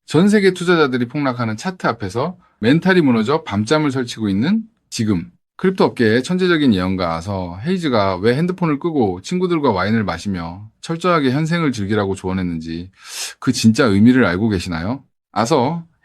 전 세계 투자자들이 폭락하는 차트 앞에서 멘탈이 무너져 밤잠을 설치고 있는 지금. 크립토 업계의 천재적인 예언가서 헤이즈가 왜 핸드폰을 끄고 친구들과 와인을 마시며 철저하게 현생을 즐기라고 조언했는지 그 진짜 의미를 알고 계시나요?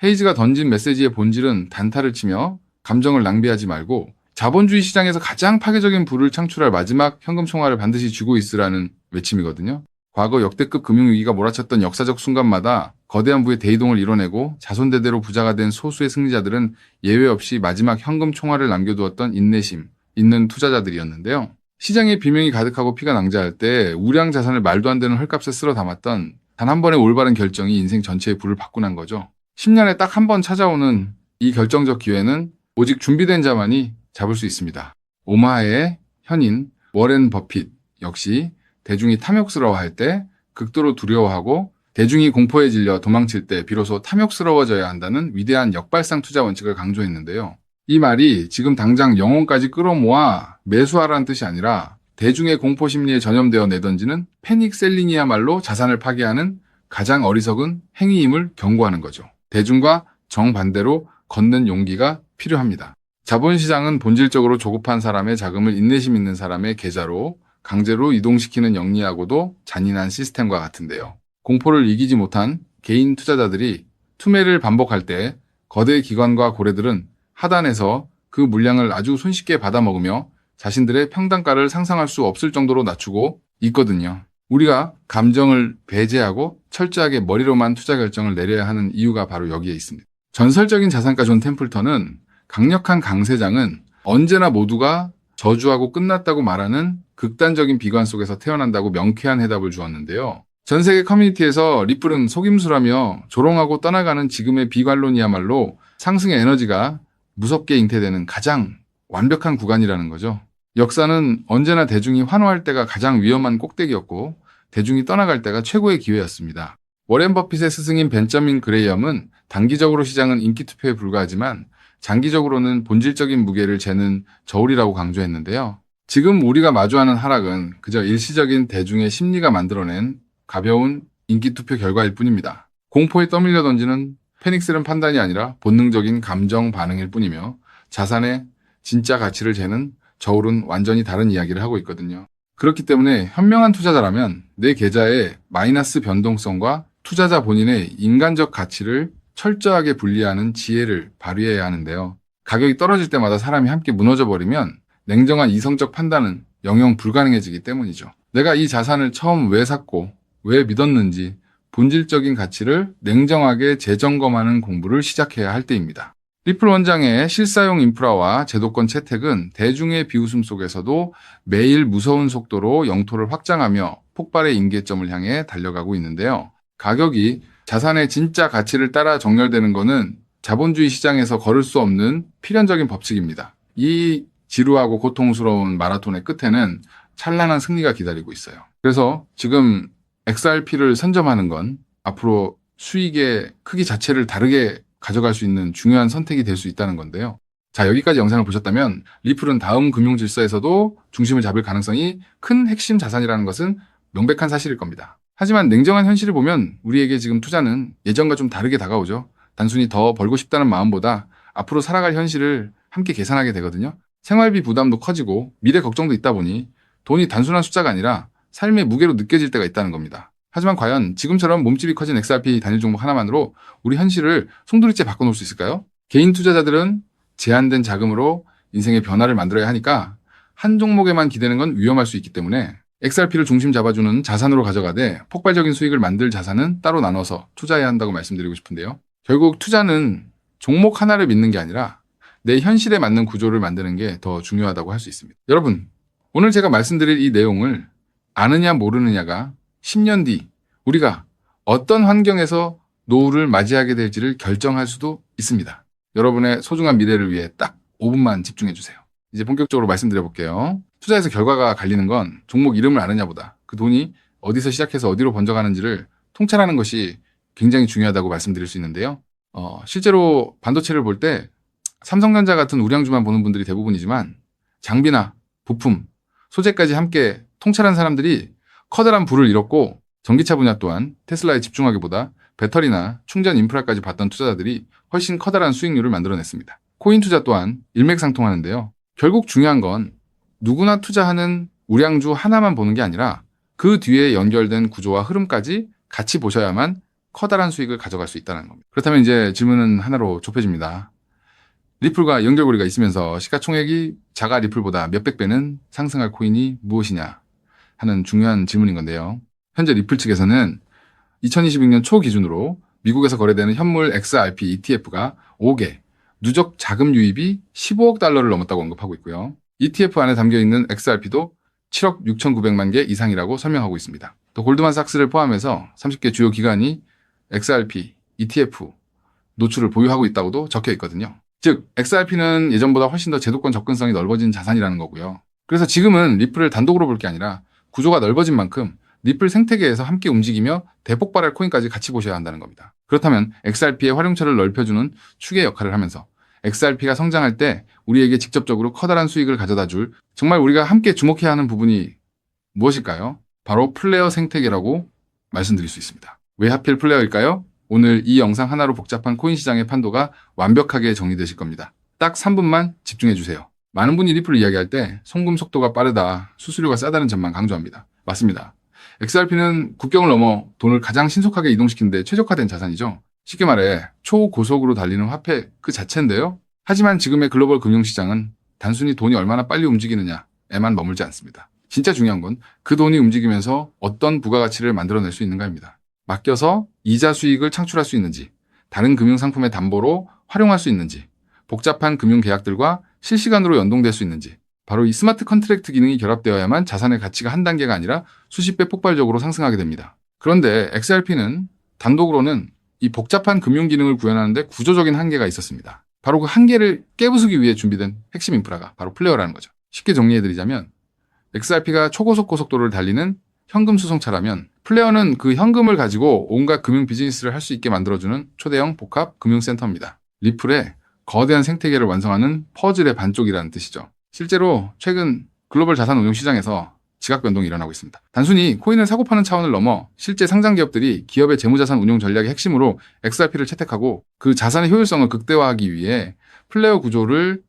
헤이즈가 던진 메시지의 본질은 단타를 치며 감정을 낭비하지 말고 자본주의 시장에서 가장 파괴적인 부를 창출할 마지막 현금 총알을 반드시 쥐고 있으라는 외침이거든요. 과거 역대급 금융위기가 몰아쳤던 역사적 순간마다 거대한 부의 대이동을 이뤄내고 자손대대로 부자가 된 소수의 승리자들은 예외 없이 마지막 현금 총알을 남겨두었던 인내심 있는 투자자들이었는데요. 시장에 비명이 가득하고 피가 낭자할 때 우량 자산을 말도 안 되는 헐값에 쓸어 담았던 단 한 번의 올바른 결정이 인생 전체의 불을 바꾸난 거죠. 10년에 딱 한 번 찾아오는 이 결정적 기회는 오직 준비된 자만이 잡을 수 있습니다. 오마의 현인 워렌 버핏 역시 대중이 탐욕스러워할 때 극도로 두려워하고 대중이 공포에 질려 도망칠 때 비로소 탐욕스러워져야 한다는 위대한 역발상 투자 원칙을 강조했는데요. 이 말이 지금 당장 영혼까지 끌어모아 매수하라는 뜻이 아니라 대중의 공포 심리에 전염되어 내던지는 패닉 셀링이야말로 자산을 파괴하는 가장 어리석은 행위임을 경고하는 거죠. 대중과 정반대로 걷는 용기가 필요합니다. 자본시장은 본질적으로 조급한 사람의 자금을 인내심 있는 사람의 계좌로 강제로 이동시키는 영리하고도 잔인한 시스템과 같은데요. 공포를 이기지 못한 개인 투자자들이 투매를 반복할 때 거대 기관과 고래들은 하단에서 그 물량을 아주 손쉽게 받아먹으며 자신들의 평단가를 상상할 수 없을 정도로 낮추고 있거든요. 우리가 감정을 배제하고 철저하게 머리로만 투자 결정을 내려야 하는 이유가 바로 여기에 있습니다. 전설적인 자산가 존 템플턴은 강력한 강세장은 언제나 모두가 저주하고 끝났다고 말하는 극단적인 비관 속에서 태어난다고 명쾌한 해답을 주었는데요. 전 세계 커뮤니티에서 리플은 속임수라며 조롱하고 떠나가는 지금의 비관론이야말로 상승의 에너지가 무섭게 잉태되는 가장 완벽한 구간이라는 거죠. 역사는 언제나 대중이 환호할 때가 가장 위험한 꼭대기였고 대중이 떠나갈 때가 최고의 기회였습니다. 워렌 버핏의 스승인 벤저민 그레이엄은 단기적으로 시장은 인기 투표에 불과하지만 장기적으로는 본질적인 무게를 재는 저울이라고 강조했는데요. 지금 우리가 마주하는 하락은 그저 일시적인 대중의 심리가 만들어낸 가벼운 인기 투표 결과일 뿐입니다. 공포에 떠밀려 던지는 패닉스런 판단이 아니라 본능적인 감정 반응일 뿐이며 자산의 진짜 가치를 재는 저울은 완전히 다른 이야기를 하고 있거든요. 그렇기 때문에 현명한 투자자라면 내 계좌의 마이너스 변동성과 투자자 본인의 인간적 가치를 철저하게 분리하는 지혜를 발휘해야 하는데요. 가격이 떨어질 때마다 사람이 함께 무너져버리면 냉정한 이성적 판단은 영영 불가능해지기 때문이죠. 내가 이 자산을 처음 왜 샀고 왜 믿었는지 본질적인 가치를 냉정하게 재점검하는 공부를 시작해야 할 때입니다. 리플 원장의 실사용 인프라와 제도권 채택은 대중의 비웃음 속에서도 매일 무서운 속도로 영토를 확장하며 폭발의 임계점을 향해 달려가고 있는데요. 가격이 자산의 진짜 가치를 따라 정렬되는 것은 자본주의 시장에서 걸을 수 없는 필연적인 법칙입니다. 이 지루하고 고통스러운 마라톤의 끝에는 찬란한 승리가 기다리고 있어요. 그래서 지금 XRP를 선점하는 건 앞으로 수익의 크기 자체를 다르게 가져갈 수 있는 중요한 선택이 될 수 있다는 건데요. 자, 여기까지 영상을 보셨다면 리플은 다음 금융 질서에서도 중심을 잡을 가능성이 큰 핵심 자산이라는 것은 명백한 사실일 겁니다. 하지만 냉정한 현실을 보면 우리에게 지금 투자는 예전과 좀 다르게 다가오죠. 단순히 더 벌고 싶다는 마음보다 앞으로 살아갈 현실을 함께 계산하게 되거든요. 생활비 부담도 커지고 미래 걱정도 있다 보니 돈이 단순한 숫자가 아니라 삶의 무게로 느껴질 때가 있다는 겁니다. 하지만 과연 지금처럼 몸집이 커진 XRP 단일 종목 하나만으로 우리 현실을 송두리째 바꿔놓을 수 있을까요? 개인 투자자들은 제한된 자금으로 인생의 변화를 만들어야 하니까 한 종목에만 기대는 건 위험할 수 있기 때문에 XRP를 중심 잡아주는 자산으로 가져가되 폭발적인 수익을 만들 자산은 따로 나눠서 투자해야 한다고 말씀드리고 싶은데요. 결국 투자는 종목 하나를 믿는 게 아니라 내 현실에 맞는 구조를 만드는 게 더 중요하다고 할 수 있습니다. 여러분, 오늘 제가 말씀드릴 이 내용을 아느냐 모르느냐가 10년 뒤 우리가 어떤 환경에서 노후를 맞이하게 될지를 결정할 수도 있습니다. 여러분의 소중한 미래를 위해 딱 5분만 집중해 주세요. 이제 본격적으로 말씀드려 볼게요. 투자에서 결과가 갈리는 건 종목 이름을 아느냐보다 그 돈이 어디서 시작해서 어디로 번져가는지를 통찰하는 것이 굉장히 중요하다고 말씀드릴 수 있는데요. 실제로 반도체를 볼 때 삼성전자 같은 우량주만 보는 분들이 대부분이지만 장비나 부품, 소재까지 함께 통찰한 사람들이 커다란 부를 이뤘고 전기차 분야 또한 테슬라에 집중하기보다 배터리나 충전 인프라까지 봤던 투자자들이 훨씬 커다란 수익률을 만들어냈습니다. 코인 투자 또한 일맥상통하는데요. 결국 중요한 건 누구나 투자하는 우량주 하나만 보는 게 아니라 그 뒤에 연결된 구조와 흐름까지 같이 보셔야만 커다란 수익을 가져갈 수 있다는 겁니다. 그렇다면 이제 질문은 하나로 좁혀집니다. 리플과 연결고리가 있으면서 시가총액이 자가 리플보다 몇백 배는 상승할 코인이 무엇이냐 하는 중요한 질문인 건데요. 현재 리플 측에서는 2026년 초 기준으로 미국에서 거래되는 현물 XRP ETF가 5개, 누적 자금 유입이 15억 달러를 넘었다고 언급하고 있고요. ETF 안에 담겨있는 XRP도 7억 6,900만 개 이상이라고 설명하고 있습니다. 또 골드만삭스를 포함해서 30개 주요 기관이 XRP, ETF 노출을 보유하고 있다고도 적혀 있거든요. 즉, XRP는 예전보다 훨씬 더 제도권 접근성이 넓어진 자산이라는 거고요. 그래서 지금은 리플을 단독으로 볼 게 아니라 구조가 넓어진 만큼 리플 생태계에서 함께 움직이며 대폭발할 코인까지 같이 보셔야 한다는 겁니다. 그렇다면 XRP의 활용처를 넓혀주는 축의 역할을 하면서 XRP가 성장할 때 우리에게 직접적으로 커다란 수익을 가져다 줄 정말 우리가 함께 주목해야 하는 부분이 무엇일까요? 바로 플레이어 생태계라고 말씀드릴 수 있습니다. 왜 하필 플레이어일까요? 오늘 이 영상 하나로 복잡한 코인 시장의 판도가 완벽하게 정리되실 겁니다. 딱 3분만 집중해 주세요. 많은 분이 리플을 이야기할 때 송금 속도가 빠르다, 수수료가 싸다는 점만 강조합니다. 맞습니다. XRP는 국경을 넘어 돈을 가장 신속하게 이동시키는 데 최적화된 자산이죠. 쉽게 말해 초고속으로 달리는 화폐 그 자체인데요. 하지만 지금의 글로벌 금융시장은 단순히 돈이 얼마나 빨리 움직이느냐에만 머물지 않습니다. 진짜 중요한 건 그 돈이 움직이면서 어떤 부가가치를 만들어낼 수 있는가입니다. 맡겨서 이자 수익을 창출할 수 있는지, 다른 금융상품의 담보로 활용할 수 있는지, 복잡한 금융계약들과 실시간으로 연동될 수 있는지, 바로 이 스마트 컨트랙트 기능이 결합되어야만 자산의 가치가 한 단계가 아니라 수십 배 폭발적으로 상승하게 됩니다. 그런데 XRP는 단독으로는 이 복잡한 금융 기능을 구현하는데 구조적인 한계가 있었습니다. 바로 그 한계를 깨부수기 위해 준비된 핵심 인프라가 바로 플레이어라는 거죠. 쉽게 정리해드리자면 XRP가 초고속 고속도로를 달리는 현금 수송차라면 플레이어는 그 현금을 가지고 온갖 금융 비즈니스를 할 수 있게 만들어주는 초대형 복합 금융센터입니다. 리플의 거대한 생태계를 완성하는 퍼즐의 반쪽이라는 뜻이죠. 실제로 최근 글로벌 자산 운용 시장에서 지각 변동이 일어나고 있습니다. 단순히 코인을 사고 파는 차원을 넘어 실제 상장 기업들이 기업의 재무자산 운용 전략의 핵심으로 XRP를 채택하고 그 자산의 효율성을 극대화하기 위해 플레이어 구조를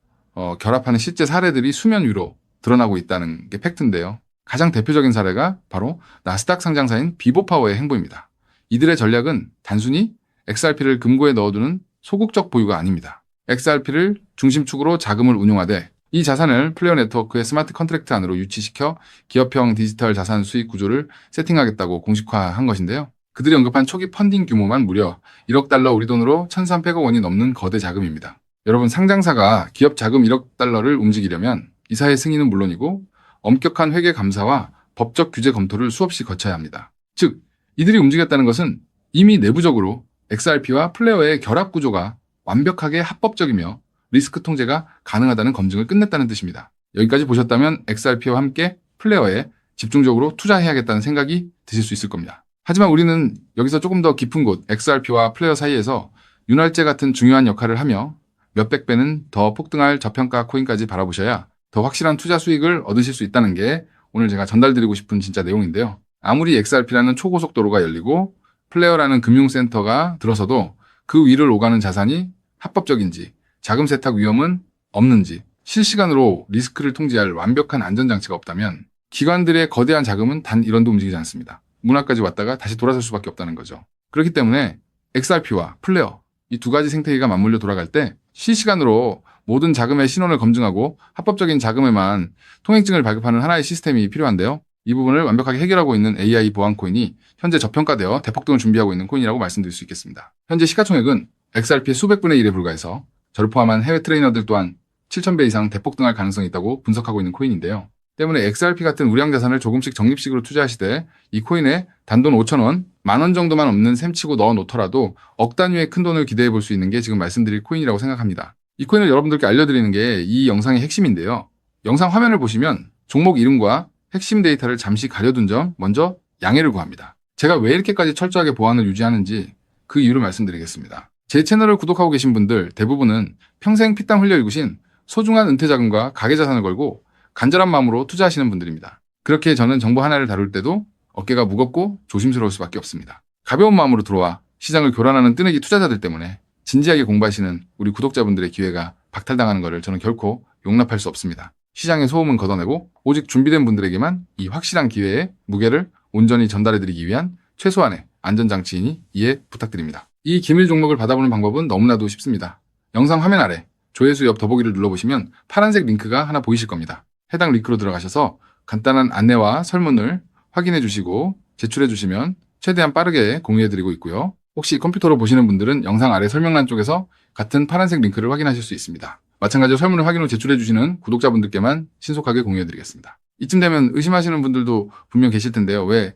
결합하는 실제 사례들이 수면 위로 드러나고 있다는 게 팩트인데요. 가장 대표적인 사례가 바로 나스닥 상장사인 비보파워의 행보입니다. 이들의 전략은 단순히 XRP를 금고에 넣어두는 소극적 보유가 아닙니다. XRP를 중심축으로 자금을 운용하되 이 자산을 플레이어 네트워크의 스마트 컨트랙트 안으로 유치시켜 기업형 디지털 자산 수익 구조를 세팅하겠다고 공식화한 것인데요. 그들이 언급한 초기 펀딩 규모만 무려 1억 달러 우리 돈으로 1,300억 원이 넘는 거대 자금입니다. 여러분, 상장사가 기업 자금 1억 달러를 움직이려면 이사의 승인은 물론이고 엄격한 회계 감사와 법적 규제 검토를 수없이 거쳐야 합니다. 즉, 이들이 움직였다는 것은 이미 내부적으로 XRP와 플레이어의 결합 구조가 완벽하게 합법적이며 리스크 통제가 가능하다는 검증을 끝냈다는 뜻입니다. 여기까지 보셨다면 XRP와 함께 플레이어에 집중적으로 투자해야겠다는 생각이 드실 수 있을 겁니다. 하지만 우리는 여기서 조금 더 깊은 곳 XRP와 플레이어 사이에서 윤활제 같은 중요한 역할을 하며 몇백 배는 더 폭등할 저평가 코인까지 바라보셔야 더 확실한 투자 수익을 얻으실 수 있다는 게 오늘 제가 전달드리고 싶은 진짜 내용인데요. 아무리 XRP라는 초고속도로가 열리고 플레이어라는 금융센터가 들어서도 그 위를 오가는 자산이 합법적인지, 자금 세탁 위험은 없는지, 실시간으로 리스크를 통제할 완벽한 안전장치가 없다면 기관들의 거대한 자금은 단 1원도 움직이지 않습니다. 문화까지 왔다가 다시 돌아설 수밖에 없다는 거죠. 그렇기 때문에 XRP와 플레이어, 이 두 가지 생태계가 맞물려 돌아갈 때 실시간으로 모든 자금의 신원을 검증하고 합법적인 자금에만 통행증을 발급하는 하나의 시스템이 필요한데요. 이 부분을 완벽하게 해결하고 있는 AI 보안 코인이 현재 저평가되어 대폭등을 준비하고 있는 코인이라고 말씀드릴 수 있겠습니다. 현재 시가총액은 XRP의 수백 분의 1에 불과해서 저를 포함한 해외 트레이너들 또한 7,000배 이상 대폭등할 가능성이 있다고 분석하고 있는 코인인데요. 때문에 XRP 같은 우량 자산을 조금씩 적립식으로 투자하시되 이 코인에 단돈 5,000원, 10,000원 정도만 없는 셈치고 넣어 놓더라도 억 단위의 큰 돈을 기대해 볼 수 있는 게 지금 말씀드릴 코인이라고 생각합니다. 이 코인을 여러분들께 알려드리는 게 이 영상의 핵심인데요. 영상 화면을 보시면 종목 이름과 핵심 데이터를 잠시 가려둔 점 먼저 양해를 구합니다. 제가 왜 이렇게까지 철저하게 보안을 유지하는지 그 이유를 말씀드리겠습니다. 제 채널을 구독하고 계신 분들 대부분은 평생 피땀 흘려 일구신 소중한 은퇴자금과 가계자산을 걸고 간절한 마음으로 투자하시는 분들입니다. 그렇게 저는 정보 하나를 다룰 때도 어깨가 무겁고 조심스러울 수밖에 없습니다. 가벼운 마음으로 들어와 시장을 교란하는 뜨내기 투자자들 때문에 진지하게 공부하시는 우리 구독자분들의 기회가 박탈당하는 것을 저는 결코 용납할 수 없습니다. 시장의 소음은 걷어내고 오직 준비된 분들에게만 이 확실한 기회의 무게를 온전히 전달해드리기 위한 최소한의 안전장치이니 이해 부탁드립니다. 이 기밀 종목을 받아보는 방법은 너무나도 쉽습니다. 영상 화면 아래 조회수 옆 더보기를 눌러보시면 파란색 링크가 하나 보이실 겁니다. 해당 링크로 들어가셔서 간단한 안내와 설문을 확인해 주시고 제출해 주시면 최대한 빠르게 공유해드리고 있고요. 혹시 컴퓨터로 보시는 분들은 영상 아래 설명란 쪽에서 같은 파란색 링크를 확인하실 수 있습니다. 마찬가지로 설문을 확인 후 제출해 주시는 구독자분들께만 신속하게 공유해드리겠습니다. 이쯤 되면 의심하시는 분들도 분명 계실 텐데요. 왜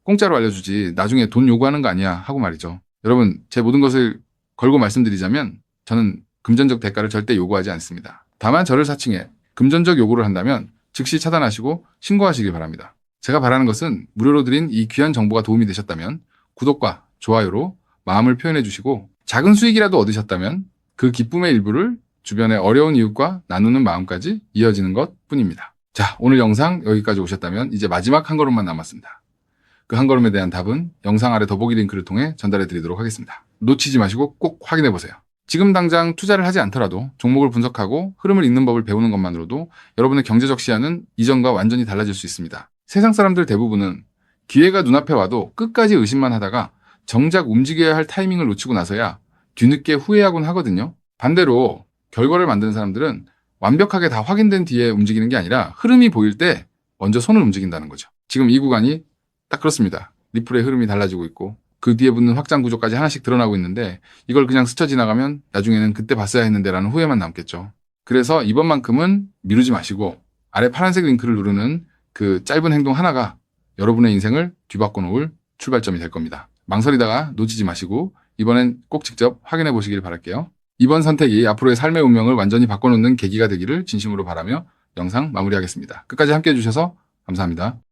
공짜로 알려주지 나중에 돈 요구하는 거 아니야 하고 말이죠. 여러분, 제 모든 것을 걸고 말씀드리자면 저는 금전적 대가를 절대 요구하지 않습니다. 다만 저를 사칭해 금전적 요구를 한다면 즉시 차단하시고 신고하시길 바랍니다. 제가 바라는 것은 무료로 드린 이 귀한 정보가 도움이 되셨다면 구독과 좋아요로 마음을 표현해 주시고 작은 수익이라도 얻으셨다면 그 기쁨의 일부를 주변의 어려운 이웃과 나누는 마음까지 이어지는 것 뿐입니다. 자, 오늘 영상 여기까지 오셨다면 이제 마지막 한 걸음만 남았습니다. 그 한 걸음에 대한 답은 영상 아래 더보기 링크를 통해 전달해 드리도록 하겠습니다. 놓치지 마시고 꼭 확인해 보세요. 지금 당장 투자를 하지 않더라도 종목을 분석하고 흐름을 읽는 법을 배우는 것만으로도 여러분의 경제적 시야는 이전과 완전히 달라질 수 있습니다. 세상 사람들 대부분은 기회가 눈앞에 와도 끝까지 의심만 하다가 정작 움직여야 할 타이밍을 놓치고 나서야 뒤늦게 후회하곤 하거든요. 반대로 결과를 만드는 사람들은 완벽하게 다 확인된 뒤에 움직이는 게 아니라 흐름이 보일 때 먼저 손을 움직인다는 거죠. 지금 이 구간이 딱 그렇습니다. 리플의 흐름이 달라지고 있고 그 뒤에 붙는 확장 구조까지 하나씩 드러나고 있는데 이걸 그냥 스쳐 지나가면 나중에는 그때 봤어야 했는데 라는 후회만 남겠죠. 그래서 이번만큼은 미루지 마시고 아래 파란색 링크를 누르는 그 짧은 행동 하나가 여러분의 인생을 뒤바꿔 놓을 출발점이 될 겁니다. 망설이다가 놓치지 마시고 이번엔 꼭 직접 확인해 보시길 바랄게요. 이번 선택이 앞으로의 삶의 운명을 완전히 바꿔놓는 계기가 되기를 진심으로 바라며 영상 마무리하겠습니다. 끝까지 함께해 주셔서 감사합니다.